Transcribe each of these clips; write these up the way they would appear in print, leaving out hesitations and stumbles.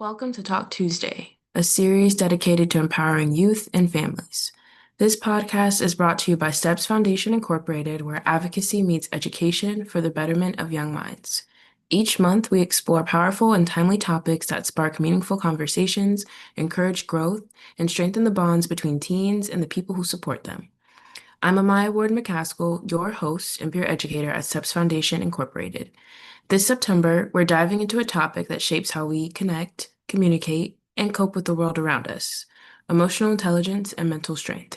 Welcome to Talk Tuesday, a series dedicated to empowering youth and families. This podcast is brought to you by Steps Foundation Incorporated, where advocacy meets education for the betterment of young minds. Each month, we explore powerful and timely topics that spark meaningful conversations, encourage growth, and strengthen the bonds between teens and the people who support them. I'm Amaya Ward McCaskill, your host and peer educator at Steps Foundation Incorporated. This September, we're diving into a topic that shapes how we connect, communicate, and cope with the world around us: emotional intelligence and mental strength.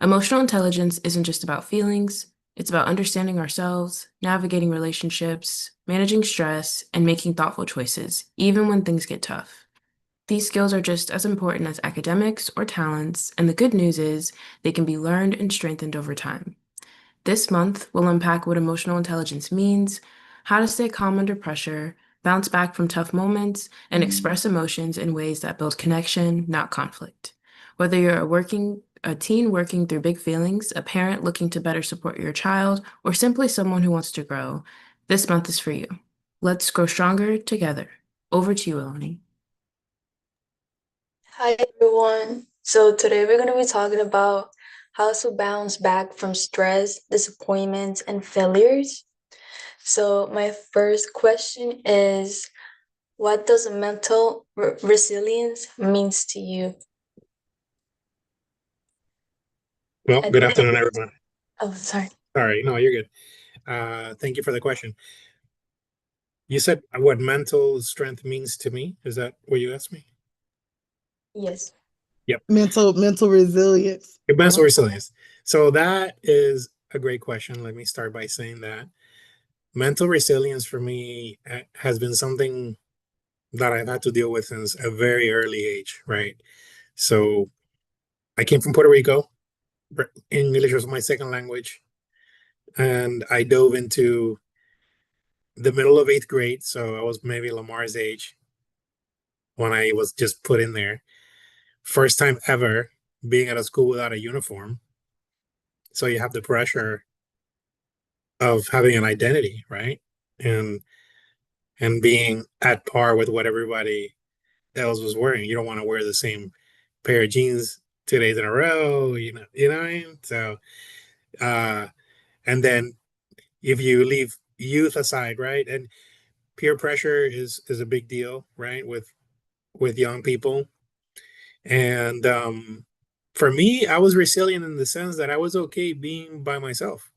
Emotional intelligence isn't just about feelings, it's about understanding ourselves, navigating relationships, managing stress, and making thoughtful choices, even when things get tough. These skills are just as important as academics or talents, and the good news is they can be learned and strengthened over time. This month, we'll unpack what emotional intelligence means, how to stay calm under pressure, bounce back from tough moments, and express emotions in ways that build connection, not conflict. Whether you're a teen working through big feelings, a parent looking to better support your child, or simply someone who wants to grow, this month is for you. Let's grow stronger together. Over to you, Eleni. Hi everyone. So today we're going to be talking about how to bounce back from stress, disappointments, and failures. So my first question is, what does mental resilience means to you? Well, I good think. afternoon, everyone. Oh, sorry. Sorry, no, you're good. Thank you for the question. You said what mental strength means to me. Is that what you asked me? Yes. Yep. Mental resilience. Mental resilience. So that is a great question. Let me start by saying that mental resilience for me has been something that I've had to deal with since a very early age, right? So I came from Puerto Rico. English was my second language, and I dove into the middle of eighth grade. So I was maybe Lamar's age when I was just put in there. First time ever being at a school without a uniform. So you have the pressure of having an identity, right? And and being at par with what everybody else was wearing. You don't want to wear the same pair of jeans 2 days in a row, you know what I mean? So uh and then if you leave youth aside, right? And peer pressure is a big deal, right? With young people. And for me, I was resilient in the sense that I was okay being by myself.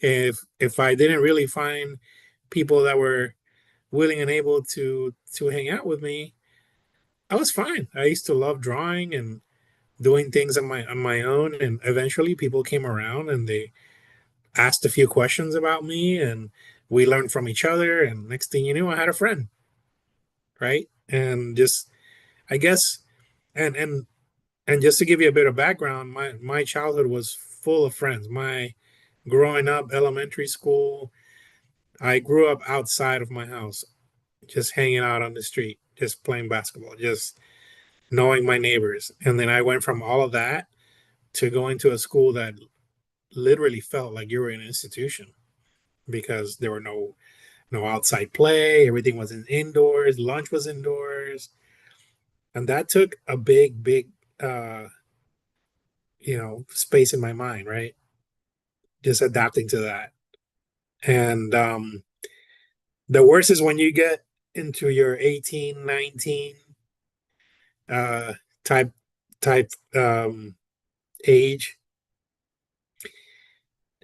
If I didn't really find people that were willing and able to hang out with me, I was fine. I used to love drawing and doing things on my own. And eventually, people came around and they asked a few questions about me, and we learned from each other. And next thing you knew, I had a friend, right? And just I guess, and And just to give you a bit of background, my childhood was full of friends. My growing up, elementary school, I grew up outside of my house, just hanging out on the street, just playing basketball, just knowing my neighbors. And then I went from all of that to going to a school that literally felt like you were in an institution because there were no outside play, everything was indoors, lunch was indoors. And that took a big uh, space in my mind, right? Just adapting to that. And the worst is when you get into your 18, 19 uh, type type age,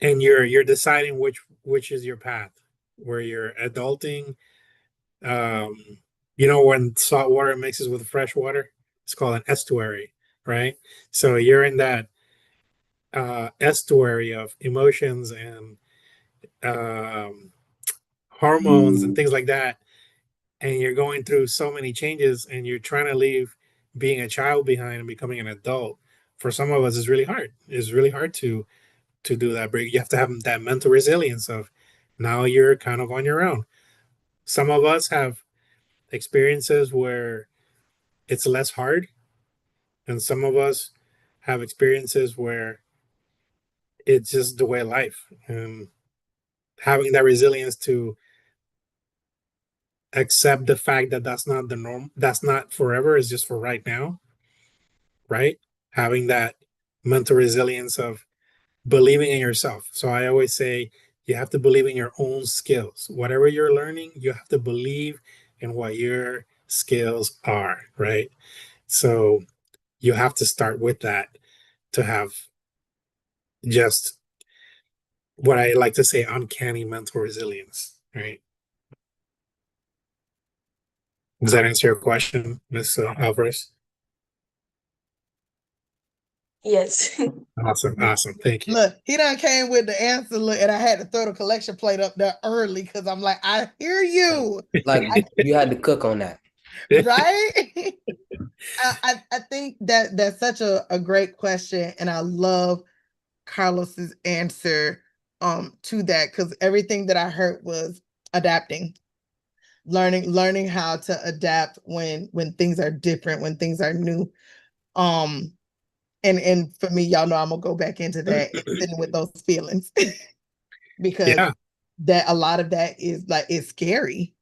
and you're deciding which is your path, where you're adulting. Um, when salt water mixes with fresh water, it's called an estuary, right? So you're in that estuary of emotions and um, hormones and things like that, and you're going through so many changes and you're trying to leave being a child behind and becoming an adult. For some of us it's really hard. It's really hard to do that break. You have to have that mental resilience of now you're kind of on your own. Some of us have experiences where it's less hard, and some of us have experiences where it's just the way of life, and having that resilience to accept the fact that that's not the norm, that's not forever, it's just for right now, right? Having that mental resilience of believing in yourself. So I always say you have to believe in your own skills. Whatever you're learning, you have to believe in what your skills are, right? So you have to start with that to have just what I like to say uncanny mental resilience, right? Does that answer your question, Ms. Alvarez? Yes. Awesome, awesome. Thank you. Look, he done came with the answer, look, and I had to throw the collection plate up there early because I'm like, I hear you. Like you had to cook on that. Right? I think that that's such a great question, and I love Carlos's answer to that, because everything that I heard was adapting, learning how to adapt when things are different, when things are new. And for me, y'all know I'm gonna go back into that and sitting with those feelings because Yeah, that a lot of that is like it's scary,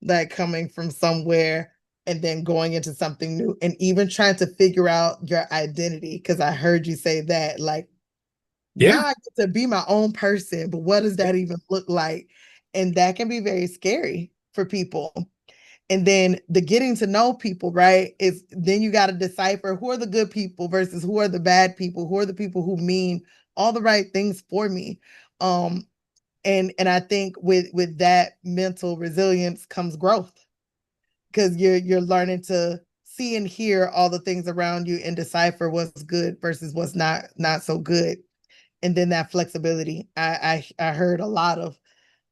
like coming from somewhere and then going into something new and even trying to figure out your identity. Because I heard you say that, like, now yeah, I get to be my own person, but what does that even look like? And that can be very scary for people. And then the getting to know people, right? Is then you got to decipher who are the good people versus who are the bad people, who are the people who mean all the right things for me. Um, and I think with that mental resilience comes growth, because you're learning to see and hear all the things around you and decipher what's good versus what's not so good. And then that flexibility. I heard a lot of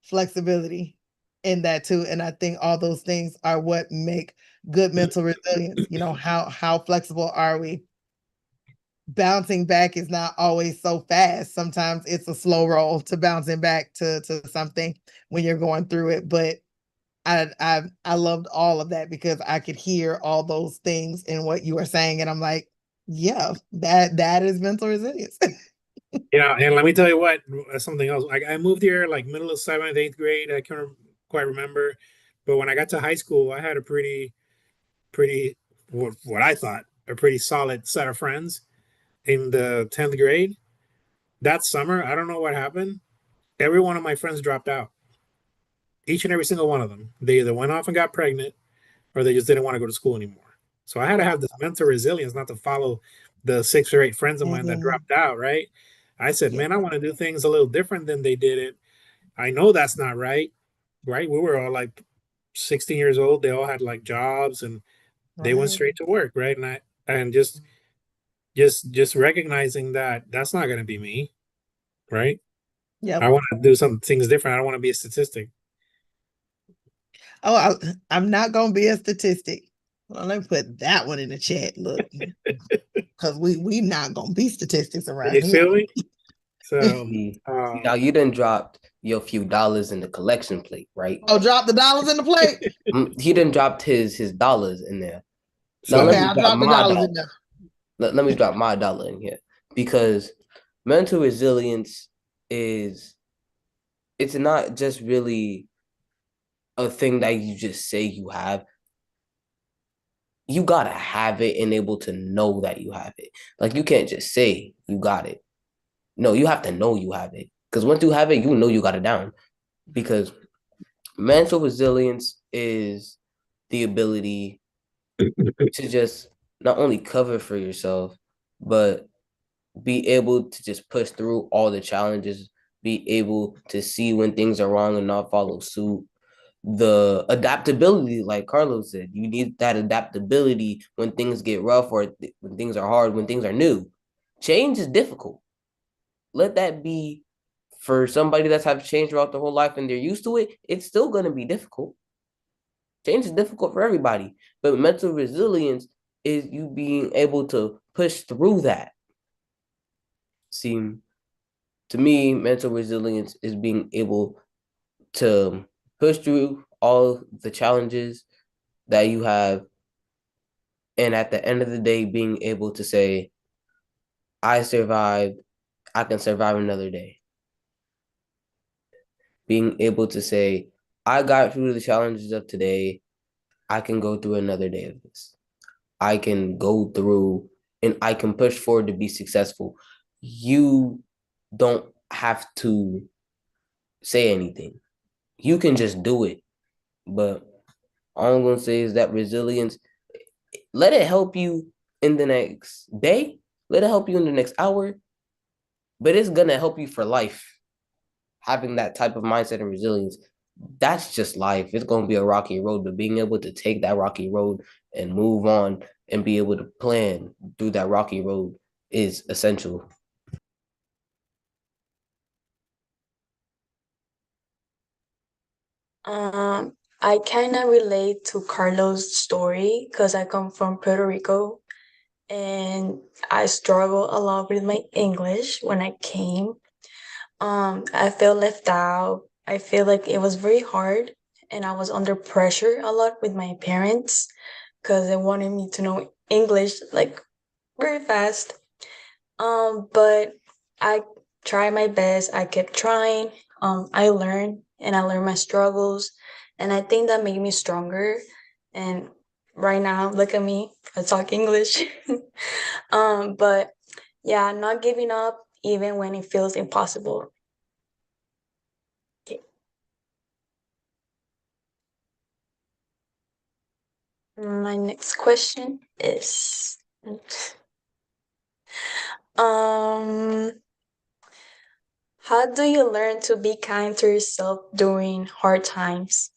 flexibility in that too. And I think all those things are what make good mental resilience. You know, how flexible are we? Bouncing back is not always so fast. Sometimes it's a slow roll to bouncing back to something when you're going through it. But I loved all of that because I could hear all those things in what you were saying. And I'm like, yeah, that is mental resilience. yeah. And let me tell you what, something else. Like I moved here like middle of seventh, eighth grade. I can't quite remember, but when I got to high school, I had a pretty, what I thought a pretty solid set of friends. In the 10th grade, that summer, I don't know what happened. Every one of my friends dropped out. Each and every single one of them. They either went off and got pregnant or they just didn't want to go to school anymore. So I had to have this mental resilience not to follow the 6 or 8 friends of mine that Mhm. dropped out, right? I said, Yeah. man, I want to do things a little different than they did it. I know that's not right, right? We were all like 16 years old. They all had like jobs and they went Right. straight to work, right? And just recognizing that that's not going to be me, right? I Yep. want to do some things different. I don't want to be a statistic. Oh, I'm not gonna be a statistic. Well, let me put that one in the chat. Look, because we not gonna be statistics around You here. feel me? So, See, now you done dropped your few dollars in the collection plate, right? Oh, drop the dollars in the plate. He done dropped his dollars in there. Now so let Okay, me I'll drop drop the my dollars dollar. in there. Let me drop my dollar in here because mental resilience is it's not just really a thing that you just say you have. You gotta have it and able to know that you have it. Like you can't just say you got it. No, you have to know you have it. Because once you have it, you know you got it down. Because mental resilience is the ability to just not only cover for yourself, but be able to just push through all the challenges, be able to see when things are wrong and not follow suit. The adaptability, like Carlos said, you need that adaptability when things get rough or when things are hard, when things are new. Change is difficult. Let that be for somebody that's have changed throughout the whole life and they're used to it. It's still going to be difficult. Change is difficult for everybody, but mental resilience is you being able to push through that. See, to me, mental resilience is being able to push through all the challenges that you have. And at the end of the day, being able to say, I survived, I can survive another day. Being able to say, I got through the challenges of today. I can go through another day of this. I can go through and I can push forward to be successful. You don't have to say anything. You can just do it. But all I'm gonna say is that resilience, let it help you in the next day, let it help you in the next hour, but it's gonna help you for life. Having that type of mindset and resilience, that's just life. It's gonna be a rocky road, but being able to take that rocky road and move on and be able to plan through that rocky road is essential. I kind of relate to Carlos' story because I come from Puerto Rico and I struggle a lot with my English when I came. I felt left out. I feel like it was very hard and I was under pressure a lot with my parents because they wanted me to know English like very fast. But I tried my best. I kept trying. I learned and I learned my struggles, and I think that made me stronger. And right now, look at me. I talk English. But yeah, not giving up even when it feels impossible. Okay. My next question is, um, how do you learn to be kind to yourself during hard times?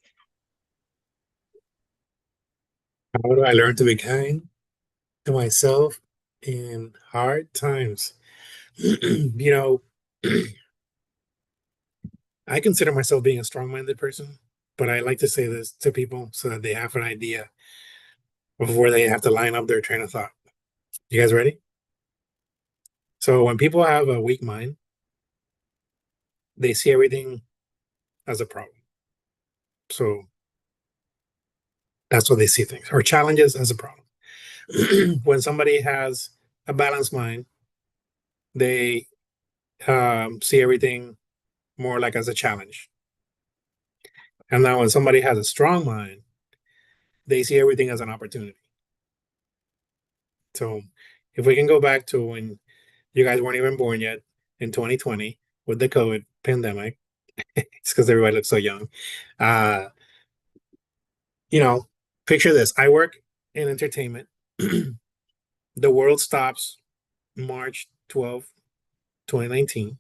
How do I learn to be kind to myself in hard times? You know, I consider myself being a strong-minded person, but I like to say this to people so that they have an idea before they have to line up their train of thought. You guys ready? So when people have a weak mind, they see everything as a problem. So that's what they see things, or challenges as a problem. When somebody has a balanced mind, they see everything more like as a challenge. And now when somebody has a strong mind, they see everything as an opportunity. So if we can go back to when you guys weren't even born yet in 2020 with the COVID pandemic, it's because everybody looks so young. Uh, you know, picture this. I work in entertainment. The world stops March 12, 2019.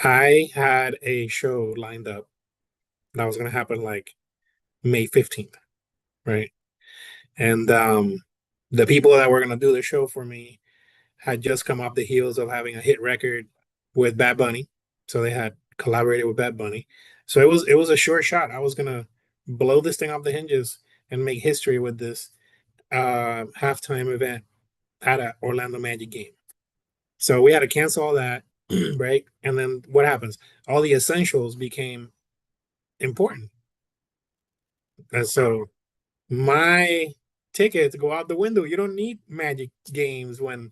I had a show lined up that was going to happen like May 15th, right? And the people that were going to do the show for me had just come off the heels of having a hit record with Bad Bunny. So they had collaborated with Bad Bunny. So it was a sure shot. I was going to blow this thing off the hinges and make history with this halftime event at a Orlando Magic game. So we had to cancel all that, right? And then what happens? All the essentials became important. And so my tickets go out the window. You don't need Magic games when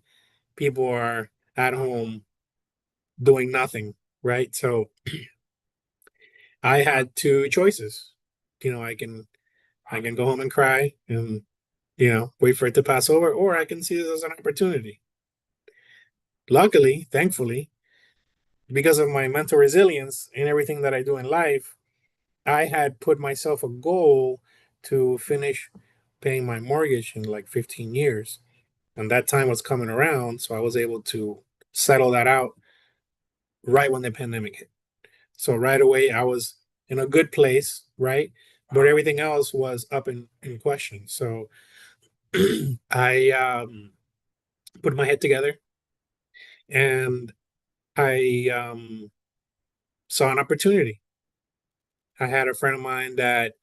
people are at home doing nothing, right? So I had two choices. I can go home and cry and wait for it to pass over, or I can see this as an opportunity. Luckily, thankfully, because of my mental resilience and everything that I do in life, I had put myself a goal to finish paying my mortgage in like 15 years. And that time was coming around. So I was able to settle that out right when the pandemic hit. So right away, I was in a good place, right? But everything else was up in question. So I put my head together and I saw an opportunity. I had a friend of mine that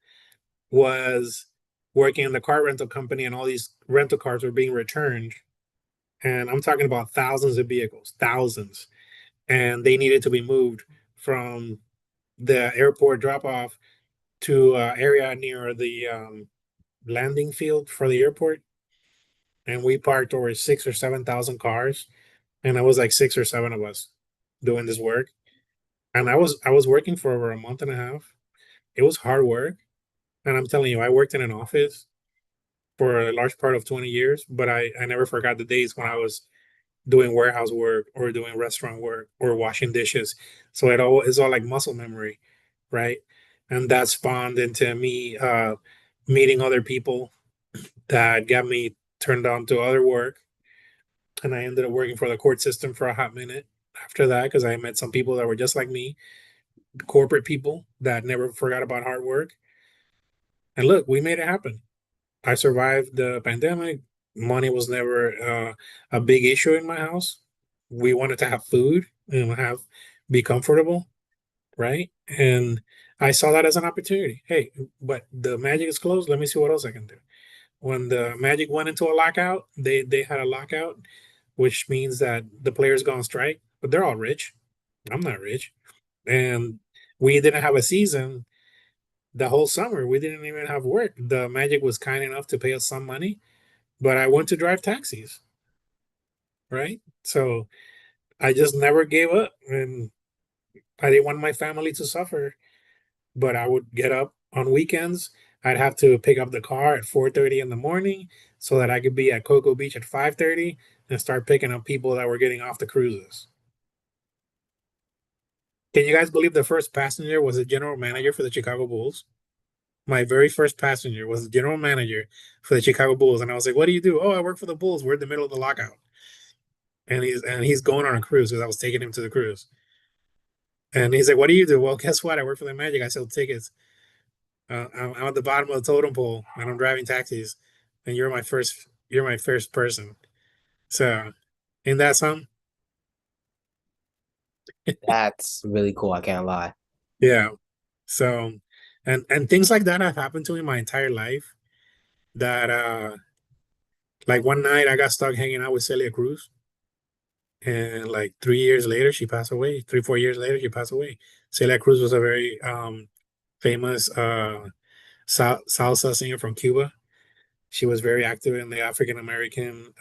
was working in the car rental company, and all these rental cars were being returned. And I'm talking about thousands of vehicles, thousands. And they needed to be moved from the airport drop off to area near the landing field for the airport. And we parked over 6 or 7 thousand cars. And it was like 6 or 7 of us doing this work. And I was working for over a month and a half. it was hard work. And I'm telling you, I worked in an office for a large part of 20 years, but I never forgot the days when I was doing warehouse work or doing restaurant work or washing dishes. So it's all like muscle memory, right? And that spawned into me meeting other people that got me turned on to other work. And I ended up working for the court system for a hot minute after that because I met some people that were just like me, corporate people that never forgot about hard work. And look, we made it happen. I survived the pandemic. Money was never a big issue in my house. We wanted to have food and be comfortable, right? And I saw that as an opportunity. Hey, but the Magic is closed. Let me see what else I can do. When the Magic went into a lockout, they had a lockout, which means that the players go on strike, but they're all rich. I'm not rich, and we didn't have a season the whole summer. We didn't even have work. The Magic was kind enough to pay us some money, but I want to drive taxis, right? So I just never gave up, and I didn't want my family to suffer. But I would get up on weekends. I'd have to pick up the car at 4:30 in the morning so that I could be at Cocoa Beach at 5:30 and start picking up people that were getting off the cruises. Can you guys believe the first passenger was a general manager for the Chicago Bulls? My very first passenger was the general manager for the Chicago Bulls, and I was like, "What do you do?" "Oh, I work for the Bulls. We're in the middle of the lockout." And he's going on a cruise because I was taking him to the cruise. And he's like, "What do you do?" "Well, guess what? I work for the Magic. I sell tickets. I'm at the bottom of the totem pole, and I'm driving taxis. And you're my first person." So, ain't that something? That's really cool. I can't lie. Yeah. So, and things like that have happened to me my entire life. That like one night I got stuck hanging out with Celia Cruz. And like 3 years later, she passed away. 3, 4 years later, she passed away. Celia Cruz was a very famous salsa singer from Cuba. She was very active in the African American,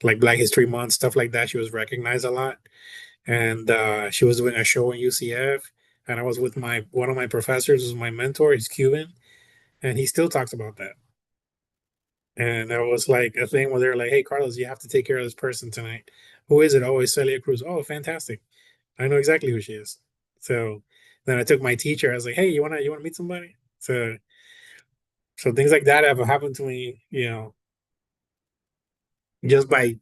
like Black History Month, stuff like that. She was recognized a lot. And she was doing a show in UCF. And I was with one of my professors, who's my mentor. He's Cuban. And he still talks about that. And there was like a thing where they're like, "Hey, Carlos, you have to take care of this person tonight." "Who is it?" "Oh, it's Celia Cruz." "Oh, fantastic. I know exactly who she is." So then I took my teacher. I was like, "Hey, you wanna meet somebody?" So things like that have happened to me, just I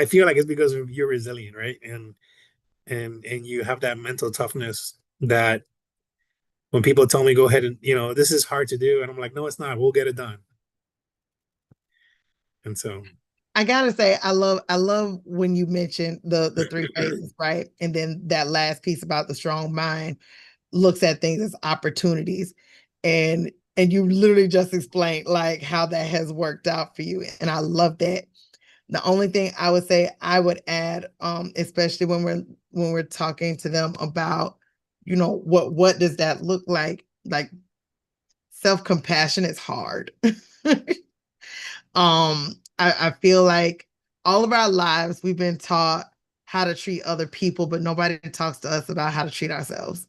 feel like it's because of you're resilient, right? And you have that mental toughness that when people tell me go ahead and this is hard to do, and I'm like, "No, it's not. We'll get it done." And so I gotta say, I love when you mentioned the three phases, right? And then that last piece about the strong mind looks at things as opportunities. And you literally just explained like how that has worked out for you. And I love that. The only thing I would say I would add, especially when we're talking to them about, what does that look like? Like self-compassion is hard. I feel like all of our lives we've been taught how to treat other people, but nobody talks to us about how to treat ourselves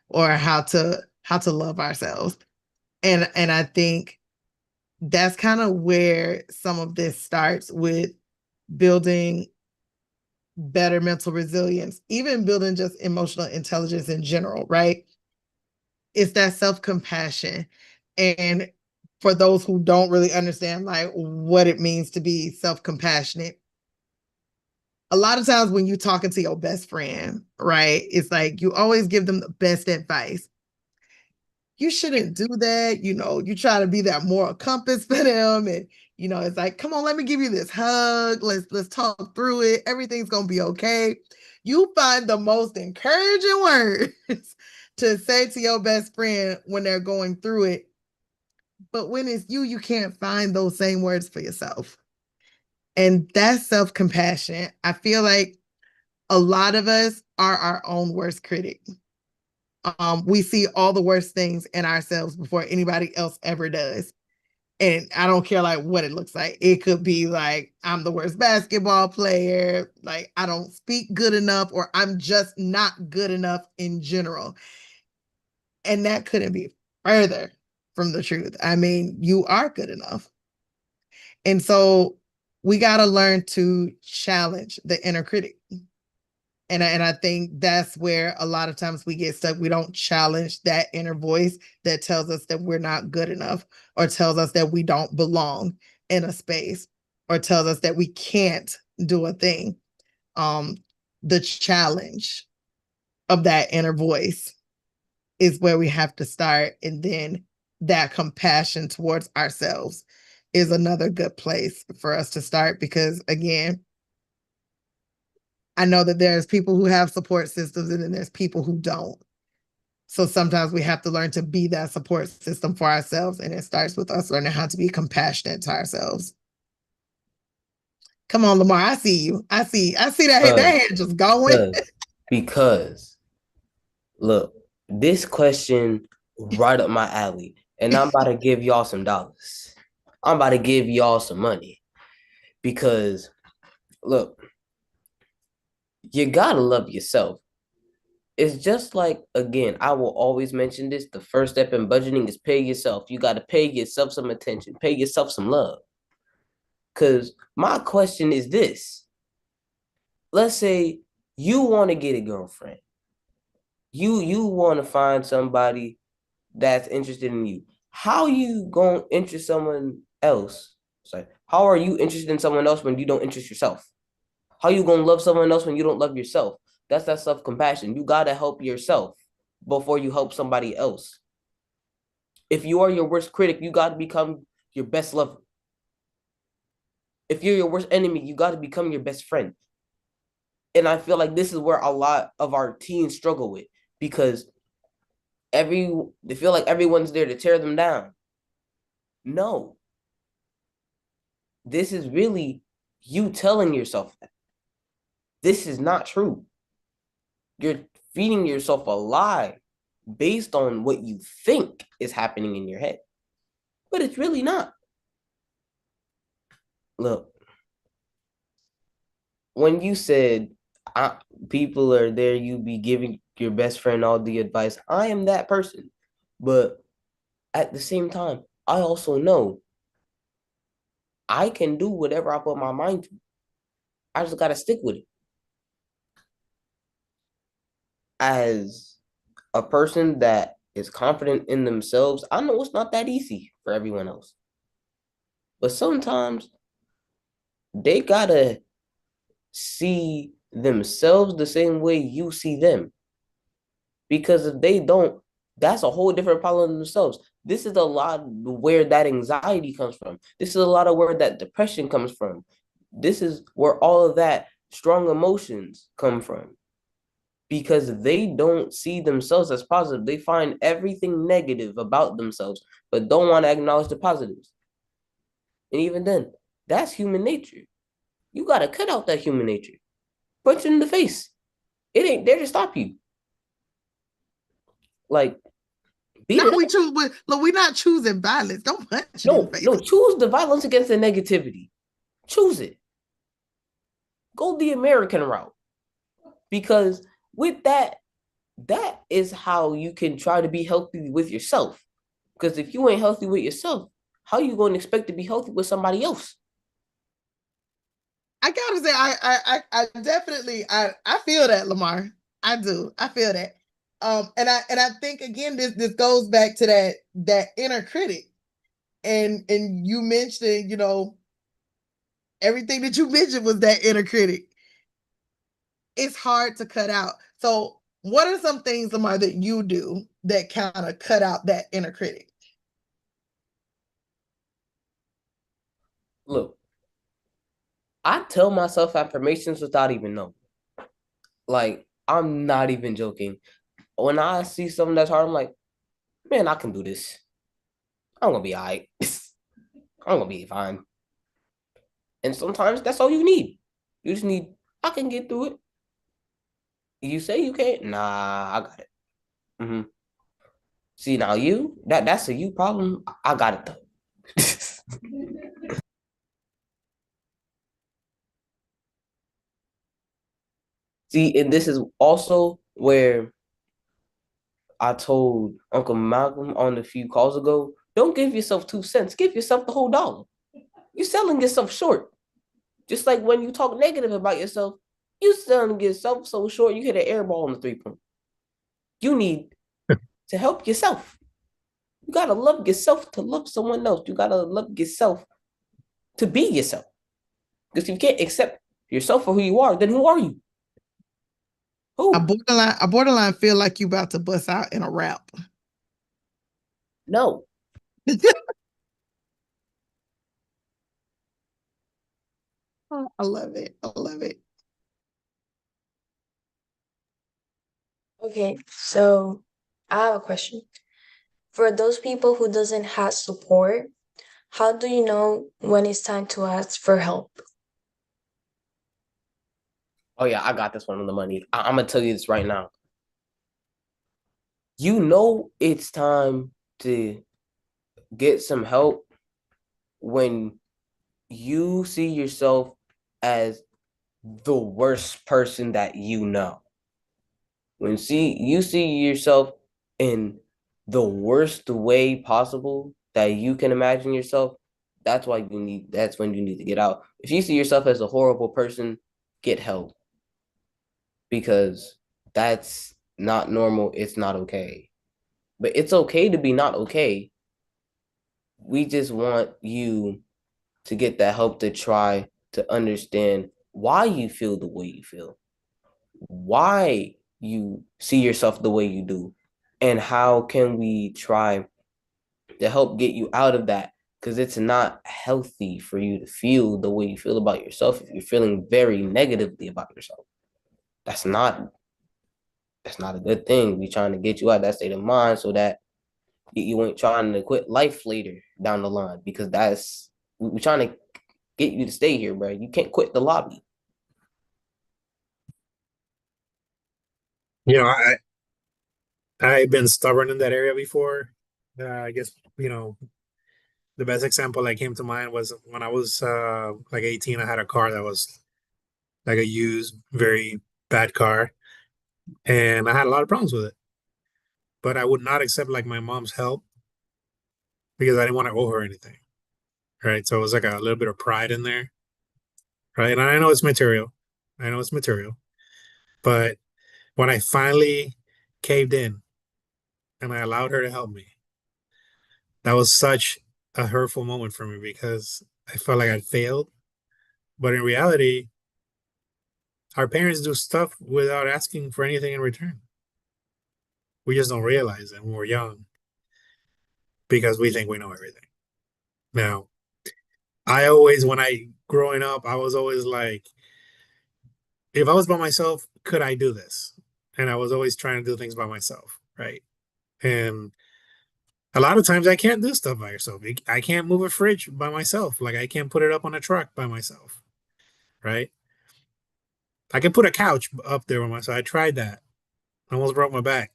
or how to love ourselves. And I think that's kind of where some of this starts with building better mental resilience, even building just emotional intelligence in general, right? It's that self-compassion. And for those who don't really understand like what it means to be self-compassionate, a lot of times when you're talking to your best friend, right, it's like you always give them the best advice. You shouldn't do that. You try to be that moral compass for them. And, it's like, come on, let me give you this hug. Let's talk through it. Everything's going to be okay. You find the most encouraging words to say to your best friend when they're going through it. But when it's you can't find those same words for yourself. And that's self-compassion. I feel like a lot of us are our own worst critic. We see all the worst things in ourselves before anybody else ever does. And I don't care like what it looks like. It could be like I'm the worst basketball player, like I don't speak good enough, or I'm just not good enough in general. And that couldn't be further from the truth. I mean, you are good enough. And so we got to learn to challenge the inner critic. And I think that's where a lot of times we get stuck. We don't challenge that inner voice that tells us that we're not good enough, or tells us that we don't belong in a space, or tells us that we can't do a thing. The challenge of that inner voice is where we have to start. And then that compassion towards ourselves is another good place for us to start, because again, I know that there's people who have support systems and then there's people who don't. So sometimes we have to learn to be that support system for ourselves. And it starts with us learning how to be compassionate to ourselves. Come on, Lamar. I see you. I see that hand just going. Because look, this question right up my alley. And I'm about to give y'all some dollars. I'm about to give y'all some money. Because look, you gotta love yourself. It's just like, again, I will always mention this. The first step in budgeting is pay yourself. You got to pay yourself some attention, pay yourself some love. Because my question is this. Let's say you want to get a girlfriend. You want to find somebody that's interested in you. How you going to interest someone else? Sorry. How are you interested in someone else when you don't interest yourself? How you going to love someone else when you don't love yourself? That's that self-compassion. You got to help yourself before you help somebody else. If you are your worst critic, you got to become your best lover. If you're your worst enemy, you got to become your best friend. And I feel like this is where a lot of our teens struggle with, because they feel like everyone's there to tear them down. No. This is really you telling yourself that. This is not true. You're feeding yourself a lie based on what you think is happening in your head. But it's really not. Look, when you said people are there, you be giving your best friend all the advice, I am that person. But at the same time, I also know I can do whatever I put my mind to. I just got to stick with it. As a person that is confident in themselves, I know it's not that easy for everyone else. But sometimes they got to see themselves the same way you see them. Because if they don't, that's a whole different problem in themselves. This is a lot where that anxiety comes from. This is a lot of where that depression comes from. This is where all of that strong emotions come from. Because they don't see themselves as positive. They find everything negative about themselves, but don't want to acknowledge the positives. And even then, that's human nature. You got to cut out that human nature. Punch it in the face. It ain't there to stop you. Like, We're not choosing violence. Don't punch no, choose the violence against the negativity. Choose it. Go the American route. Because with that is how you can try to be healthy with yourself. Because if you ain't healthy with yourself, how you going to expect to be healthy with somebody else? I gotta say, I definitely I feel that, Lamar. I do. I feel that. And I think again, this goes back to that inner critic. And you mentioned, everything that you mentioned was that inner critic. It's hard to cut out. So what are some things, Lamar, that you do that kind of cut out that inner critic? Look, I tell myself affirmations without even knowing. Like, I'm not even joking. When I see something that's hard, I'm like, man, I can do this. I'm gonna be all right. I'm gonna be fine. And sometimes that's all you need. You just need, I can get through it. You say you can't? Nah, I got it. Mm-hmm. See, now that's a you problem. I got it though. See, and this is also where I told Uncle Malcolm on a few calls ago, don't give yourself 2 cents, give yourself the whole dollar. You're selling yourself short. Just like when you talk negative about yourself, you selling yourself so short you hit an air ball on the 3 point. You need to help yourself. You gotta love yourself to love someone else. You gotta love yourself to be yourself. Because if you can't accept yourself for who you are, then who are you? Who? I borderline feel like you about to bust out in a rap. No. Oh, I love it. I love it. Okay, so I have a question. For those people who doesn't have support, how do you know when it's time to ask for help? Oh yeah, I got this one on the money. I'm gonna tell you this right now. You know it's time to get some help when you see yourself as the worst person that you know. When you see yourself in the worst way possible that you can imagine yourself, that's when you need to get out. If you see yourself as a horrible person, get help. Because that's not normal. It's not okay. But it's okay to be not okay. We just want you to get that help to try to understand why you feel the way you feel, why you see yourself the way you do, and how can we try to help get you out of that, because it's not healthy for you to feel the way you feel about yourself if you're feeling very negatively about yourself. That's not a good thing. We trying to get you out of that state of mind so that you ain't trying to quit life later down the line, because we're trying to get you to stay here, bro. You can't quit the lobby. You know, I've been stubborn in that area before. I guess, the best example that came to mind was when I was like 18. I had a car that was like a used, very bad car, and I had a lot of problems with it. But I would not accept like my mom's help because I didn't want to owe her anything, right? So it was like a little bit of pride in there, right? And I know it's material. I know it's material. But when I finally caved in and I allowed her to help me, that was such a hurtful moment for me because I felt like I'd failed. But in reality, our parents do stuff without asking for anything in return. We just don't realize it when we're young because we think we know everything. Now, when I growing up, I was always like, if I was by myself, could I do this? And I was always trying to do things by myself, right? And a lot of times I can't do stuff by yourself. I can't move a fridge by myself. Like I can't put it up on a truck by myself, right? I can put a couch up there by myself. I tried that. I almost broke my back,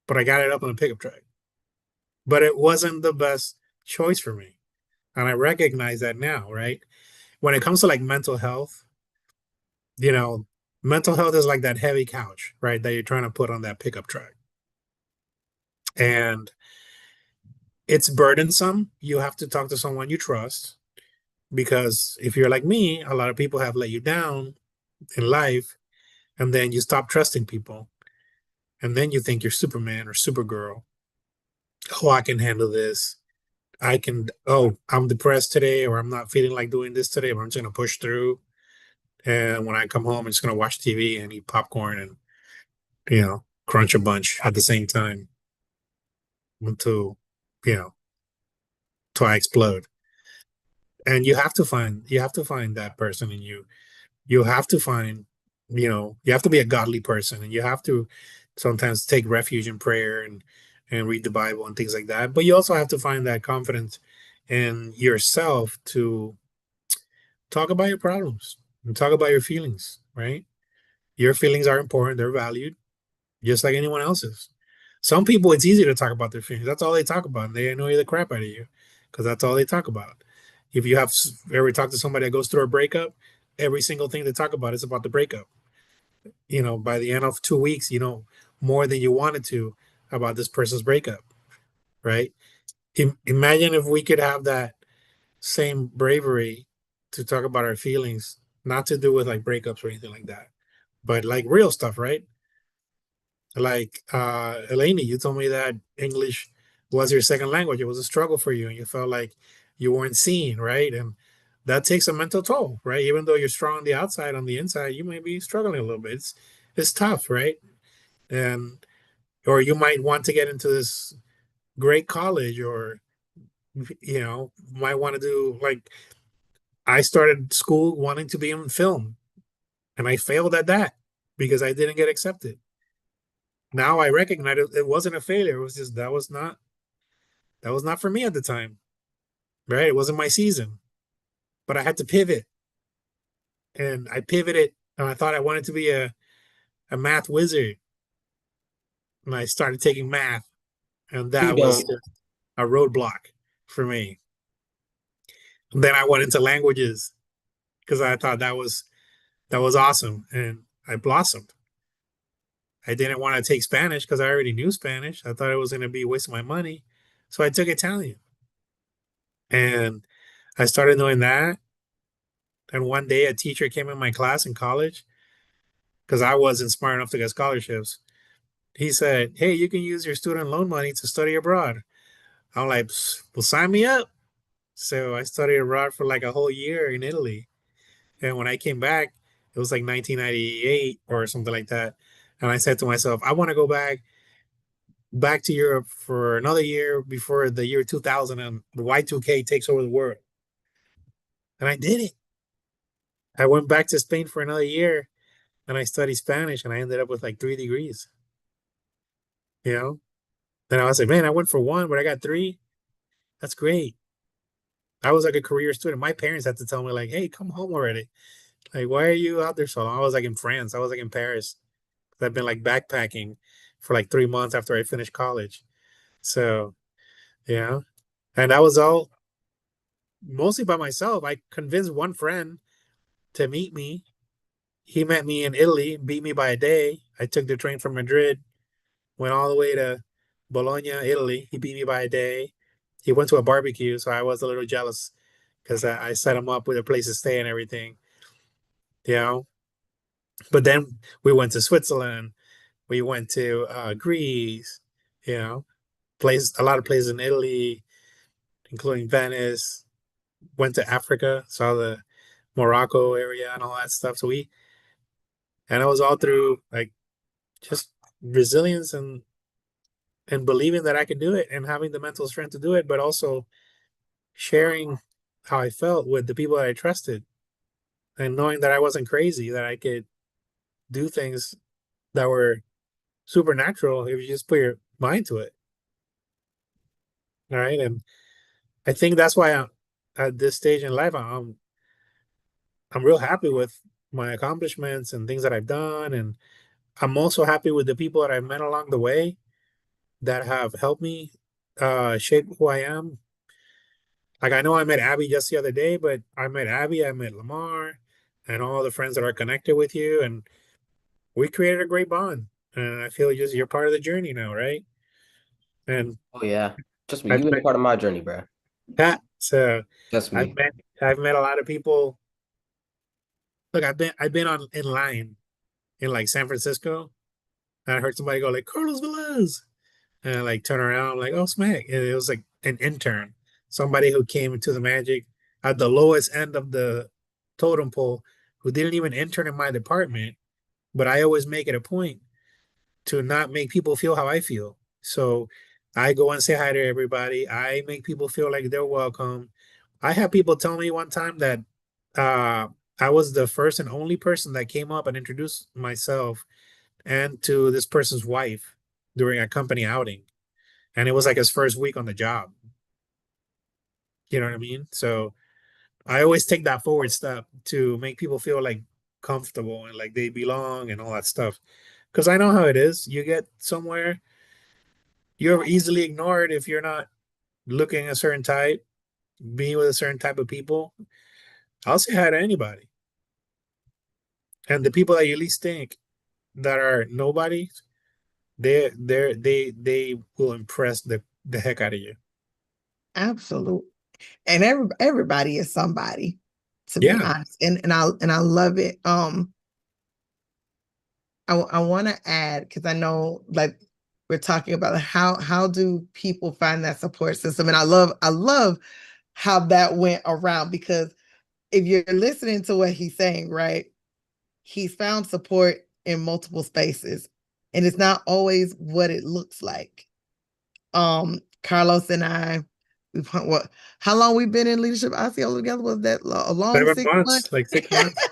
but I got it up on a pickup truck. But it wasn't the best choice for me. And I recognize that now, right? When it comes to like mental health, you know, mental health is like that heavy couch, right? That you're trying to put on that pickup truck. And it's burdensome. You have to talk to someone you trust because if you're like me, a lot of people have let you down in life, and then you stop trusting people. And then you think you're Superman or Supergirl. Oh, I can handle this. I'm depressed today, or I'm not feeling like doing this today, but I'm just going to push through. And when I come home, I'm just going to watch TV and eat popcorn and, crunch a bunch at the same time until, you know, till I explode. And you have to find that person in you. You have to find, you have to be a godly person, and you have to sometimes take refuge in prayer and read the Bible and things like that. But you also have to find that confidence in yourself to talk about your problems and talk about your feelings, right? Your feelings are important, they're valued, just like anyone else's. Some people, it's easy to talk about their feelings. That's all they talk about. And they annoy the crap out of you because that's all they talk about. If you have ever talked to somebody that goes through a breakup, every single thing they talk about is about the breakup. By the end of 2 weeks, more than you wanted to about this person's breakup, right? Imagine if we could have that same bravery to talk about our feelings, not to do with like breakups or anything like that, but like real stuff, right? Like Eleni, you told me that English was your second language. It was a struggle for you, and you felt like you weren't seen, right? And that takes a mental toll, right? Even though you're strong on the outside, on the inside, you may be struggling a little bit. It's tough, right? And or you might want to get into this great college, or might want to do like I started school wanting to be in film, and I failed at that because I didn't get accepted. Now I recognize it wasn't a failure. It was just that was not for me at the time, right? It wasn't my season, but I had to pivot, and I pivoted, and I thought I wanted to be a math wizard, and I started taking math, and You that was don't. a roadblock for me. And then I went into languages because I thought that was awesome, and I blossomed. I didn't want to take Spanish because I already knew Spanish. I thought it was going to be wasting my money, so I took Italian, and I started doing that. And one day, a teacher came in my class in college because I wasn't smart enough to get scholarships. He said, "Hey, you can use your student loan money to study abroad." I'm like, "Well, sign me up." So I studied abroad for like a whole year in Italy. And when I came back, it was like 1998 or something like that. And I said to myself, I want to go back to Europe for another year before the year 2000 and the Y2K takes over the world. And I did it. I went back to Spain for another year, and I studied Spanish, and I ended up with like 3 degrees, you know? Then I was like, man, I went for one, but I got three. That's great. I was like a career student. My parents had to tell me, like, hey, come home already. Like, why are you out there so long? I was like in France. I was like in Paris. I've been like backpacking for like 3 months after I finished college. So, yeah. And that was all mostly by myself. I convinced one friend to meet me. He met me in Italy, beat me by a day. I took the train from Madrid, went all the way to Bologna, Italy. He beat me by a day. He went to a barbecue, so I was a little jealous because I set him up with a place to stay and everything, you know. But then we went to Switzerland. We went to Greece, you know, a lot of places in Italy, including Venice. Went to Africa, saw the Morocco area and all that stuff. And it was all through like just resilience and believing that I could do it and having the mental strength to do it, but also sharing how I felt with the people that I trusted and knowing that I wasn't crazy, that I could do things that were supernatural if you just put your mind to it. All right. And I think that's why at this stage in life, I'm real happy with my accomplishments and things that I've done. And I'm also happy with the people that I've met along the way that have helped me shape who I am. Like I know I met Abby just the other day, but I met Abby, I met Lamar, and all the friends that are connected with you, and we created a great bond. And I feel just you're part of the journey now, right? And Oh yeah. Trust me, I've you've been a met part of my journey, bro. Pat, so Trust I've me. met I've met a lot of people. Look, I've been on in line in like San Francisco, and I heard somebody go like Carlos Velez, and I like turn around, I'm like, oh smack. And it was like an intern, somebody who came into the Magic at the lowest end of the totem pole, who didn't even intern in my department. But I always make it a point to not make people feel how I feel. So I go and say hi to everybody. I make people feel like they're welcome. I had people tell me one time that uh, I was the first and only person that came up and introduced myself and to this person's wife during a company outing. And it was like his first week on the job. You know what I mean? So I always take that forward step to make people feel like comfortable and like they belong and all that stuff. Because I know how it is. You get somewhere, you're easily ignored if you're not looking a certain type, being with a certain type of people. I'll say hi to anybody. And the people that you least think that are nobody, they will impress the heck out of you. Absolutely. And everybody is somebody, to be Yeah. honest. And I love it. I want to add, because I know, like, we're talking about how do people find that support system, and I love how that went around, because if you're listening to what he's saying, right, he's found support in multiple spaces, and it's not always what it looks like. Carlos and I, what, how long we've been in Leadership Osceola together? Was that a long 7 6 months, months? like 6 months.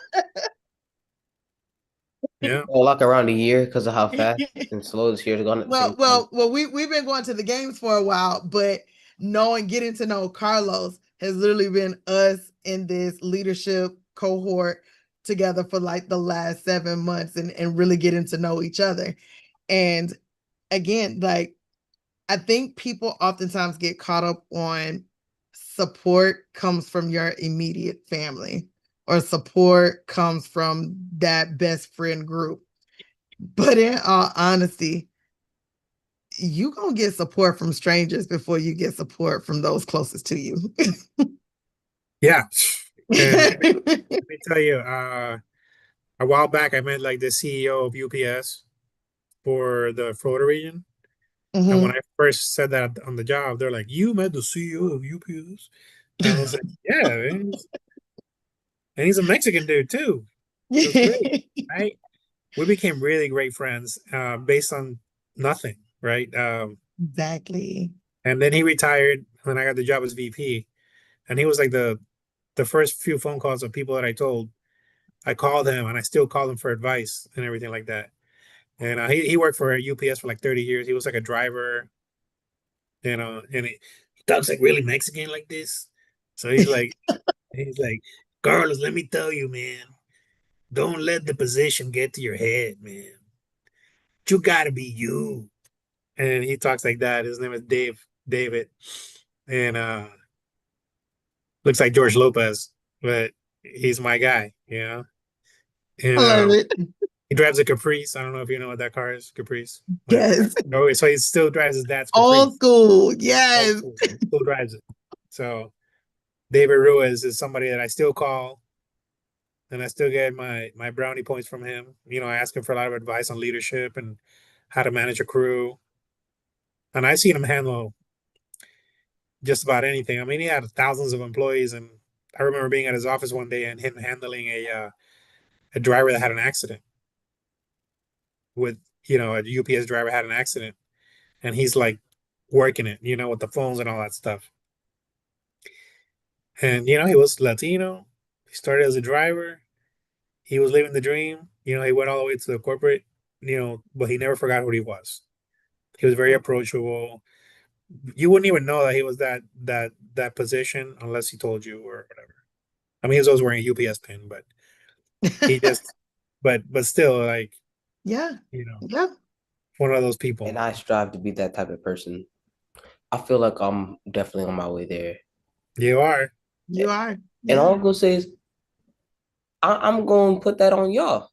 Yeah. Well, like around a year because of how fast and slow this year's gone at the same time. Well, we've been going to the games for a while, but getting to know Carlos has literally been us in this leadership cohort together for like the last 7 months, and really getting to know each other. And again, like, I think people oftentimes get caught up on support comes from your immediate family, or support comes from that best friend group. But in all honesty, you gonna get support from strangers before you get support from those closest to you. Yeah. And let me tell you, a while back I met like the CEO of UPS for the Florida region. And when Mhm. I first said that on the job, they're like, "You met the CEO of UPS?" And I was like, "Yeah, man. And he's a Mexican dude too. That's great, right?" We became really great friends, based on nothing, right? Exactly. And then he retired when I got the job as VP, and he was like the first few phone calls of people that I called him, and I still call him for advice and everything like that. And he worked for UPS for like 30 years. He was like a driver, and he talks like really Mexican like this. So he's like, Carlos, let me tell you, man, don't let the position get to your head, man. You gotta be you. And he talks like that. His name is David, and looks like George Lopez, but he's my guy, I And love it. he drives a Caprice. I don't know if you know what that car is, Caprice. But Yes. oh, so he still drives his dad's Old Caprice. school. Old Yes. school. Still drives it. So David Ruiz is somebody that I still call, and I still get my brownie points from him. I ask him for a lot of advice on leadership and how to manage a crew. And I seen him handle just about anything. I mean, he had thousands of employees, and I remember being at his office one day and him handling a driver that had an accident with a UPS driver had an accident, and he's like working it, with the phones and all that stuff. And he was Latino. He started as a driver. He was living the dream. He went all the way to the corporate. But he never forgot who he was. He was very approachable. You wouldn't even know that he was that position unless he told you or whatever. I mean, he was always wearing a UPS pin, but he just, but still, like, Yeah. you know, Yeah. one of those people. And I strive to be that type of person. I feel like I'm definitely on my way there. You are. You are. And Yeah. all I'm gonna say is I'm gonna put that on y'all,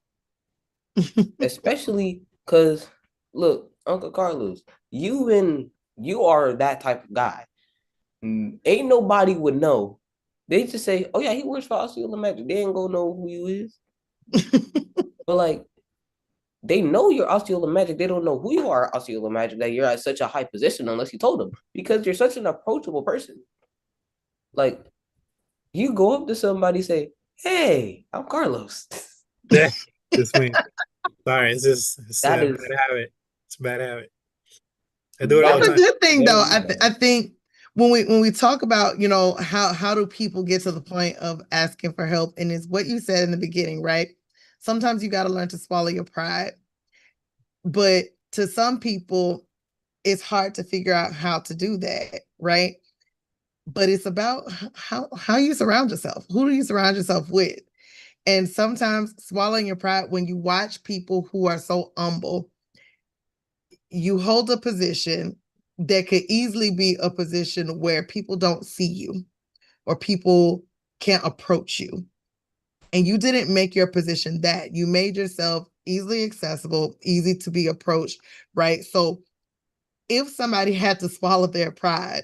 especially because look, Uncle Carlos, you are that type of guy. Ain't nobody would know. They just say, "Oh yeah, he works for Osceola Magic." They ain't gonna know who you is. But like, they know you're Osceola Magic. They don't know who you are, Osceola Magic. That you're at such a high position unless you told them, because you're such an approachable person. Like, you go up to somebody, say, "Hey, I'm Carlos." This me. Sorry, it's That a is bad habit. It's a bad habit. I do it all that the That's a is time. good thing, though. very bad. I think when we talk about, how do people get to the point of asking for help, and it's what you said in the beginning, right? Sometimes you got to learn to swallow your pride, but to some people, it's hard to figure out how to do that, right? But it's about how you surround yourself. Who do you surround yourself with? And sometimes swallowing your pride, when you watch people who are so humble, you hold a position that could easily be a position where people don't see you, or people can't approach you. And you didn't make your position that. You made yourself easily accessible, easy to be approached, right? So if somebody had to swallow their pride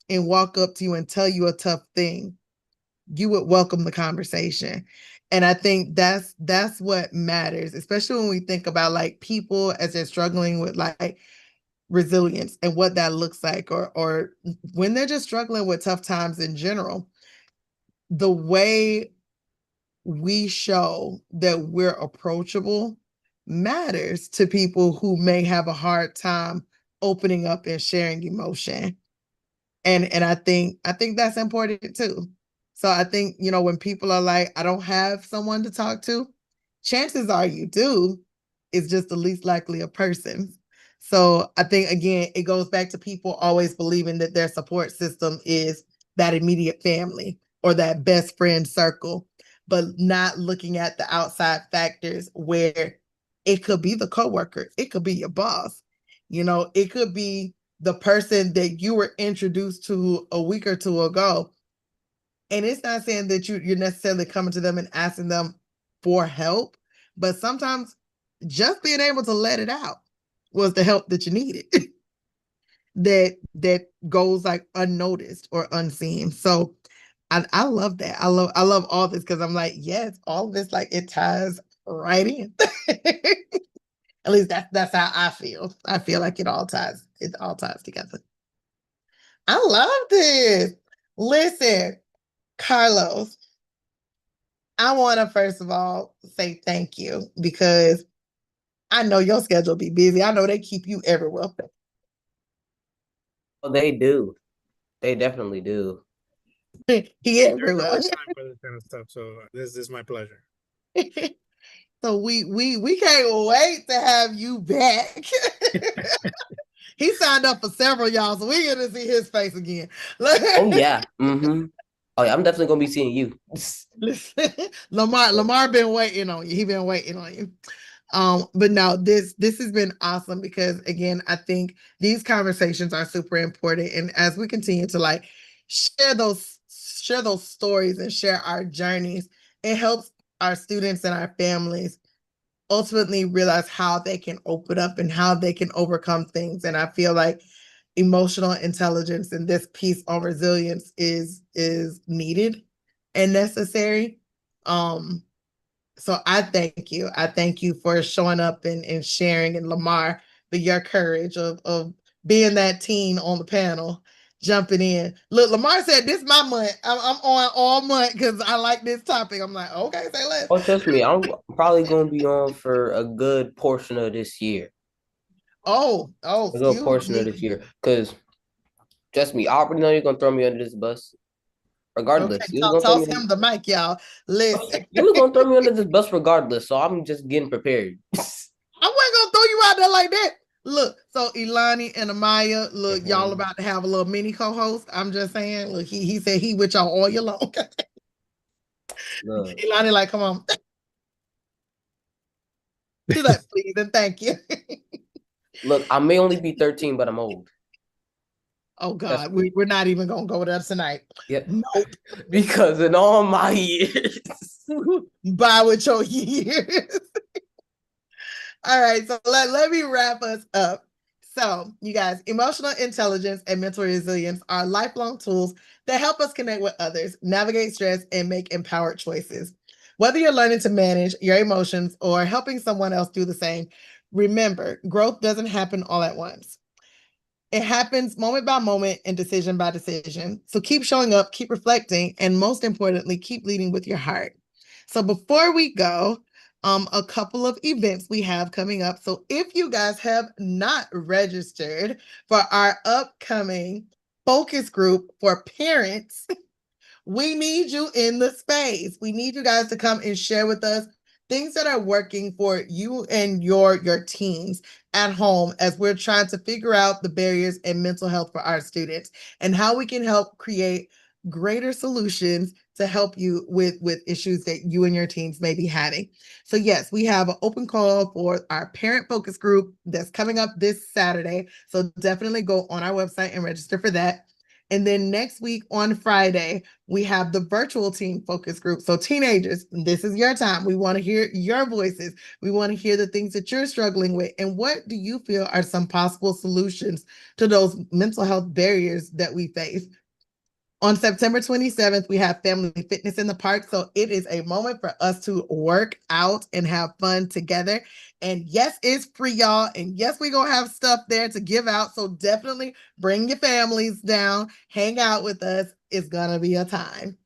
and walk up to you and tell you a tough thing, you would welcome the conversation. And I think that's what matters, especially when we think about like people as they're struggling with like resilience and what that looks like, or when they're just struggling with tough times in general. The way we show that we're approachable matters to people who may have a hard time opening up and sharing emotion. And I think that's important too. So I think, when people are like, I don't have someone to talk to, chances are you do. It's just the least likely a person. So I think, again, it goes back to people always believing that their support system is that immediate family or that best friend circle, but not looking at the outside factors where it could be the coworker, it could be your boss, it could be the person that you were introduced to a week or two ago. And it's not saying that you're necessarily coming to them and asking them for help, but sometimes just being able to let it out was the help that you needed. that goes like unnoticed or unseen. So I love that. I love all this because I'm like, yes, all of this, like, it ties right in. At least that's how I feel. I feel like it all ties together. I love this. Listen, Carlos, I want to first of all say thank you because I know your schedule be busy. I know they keep you everywhere. Well, they do. They definitely do. He There's everywhere. always time for this kind of stuff. So this is my pleasure. So we can't wait to have you back. He signed up for several, y'all, so we're gonna see his face again. Oh yeah. Mm-hmm. Oh yeah, I'm definitely gonna be seeing you. Listen, Lamar been waiting on you. He been waiting on you. But no, this has been awesome because, again, I think these conversations are super important. And as we continue to like share those stories and share our journeys, it helps our students and our families ultimately realize how they can open up and how they can overcome things. And I feel like emotional intelligence and this piece on resilience is needed and necessary. So I thank you. I thank you for showing up and sharing, and Lamar, for your courage of being that teen on the panel, jumping in. Look, Lamar said, this my month. I'm on all month because I like this topic. I'm like, okay, say less. Oh, trust me, I'm probably gonna be on for a good portion of this year. A good portion of this year. Because trust me, I already know you're gonna throw me under this bus. Regardless. Okay, You was gonna toss throw me him the mic, y'all. Listen. You was gonna throw me under this bus regardless, so I'm just getting prepared. I wasn't gonna throw you out there like that. Look, so Ilani and Amaya, look, y'all about to have a little mini co-host. I'm just saying, look, he said he with y'all all year long. Ilani, like, come on. She's like, please and thank you. Look, I may only be 13, but I'm old. Oh God, we're not even gonna go there tonight. Yep. Nope. Because in all my years. Bye with your years. All right, so let me wrap us up. So, you guys, emotional intelligence and mental resilience are lifelong tools that help us connect with others, navigate stress, and make empowered choices. Whether you're learning to manage your emotions or helping someone else do the same, remember, growth doesn't happen all at once. It happens moment by moment and decision by decision. So keep showing up, keep reflecting, and most importantly, keep leading with your heart. So before we go, a couple of events we have coming up. So if you guys have not registered for our upcoming focus group for parents, we need you in the space. We need you guys to come and share with us things that are working for you and your teams at home as we're trying to figure out the barriers in mental health for our students and how we can help create greater solutions to help you with issues that you and your teams may be having. So yes, we have an open call for our parent focus group that's coming up this Saturday. So definitely go on our website and register for that. And then next week on Friday, we have the virtual teen focus group. So teenagers, this is your time. We want to hear your voices. We want to hear the things that you're struggling with. And what do you feel are some possible solutions to those mental health barriers that we face? On September 27th, we have Family Fitness in the Park. So it is a moment for us to work out and have fun together. And yes, it's free, y'all. And yes, we're going to have stuff there to give out. So definitely bring your families down, hang out with us. It's going to be a time.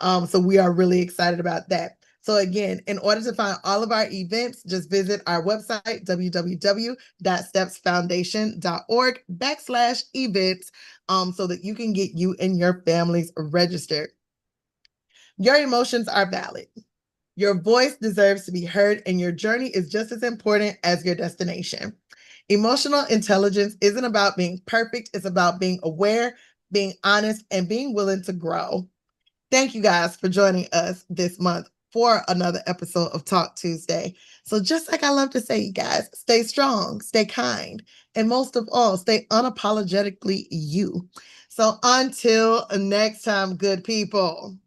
So we are really excited about that. So again, in order to find all of our events, just visit our website, www.stepsfoundation.org/events, so that you can get you and your families registered. Your emotions are valid. Your voice deserves to be heard, and your journey is just as important as your destination. Emotional intelligence isn't about being perfect. It's about being aware, being honest, and being willing to grow. Thank you guys for joining us this month for another episode of Talk Tuesday. So just like I love to say, you guys, stay strong, stay kind, and most of all, stay unapologetically you. So until next time, good people,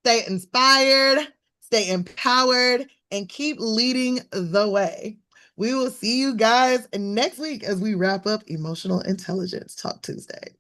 stay inspired, stay empowered, and keep leading the way. We will see you guys next week as we wrap up Emotional Intelligence Talk Tuesday.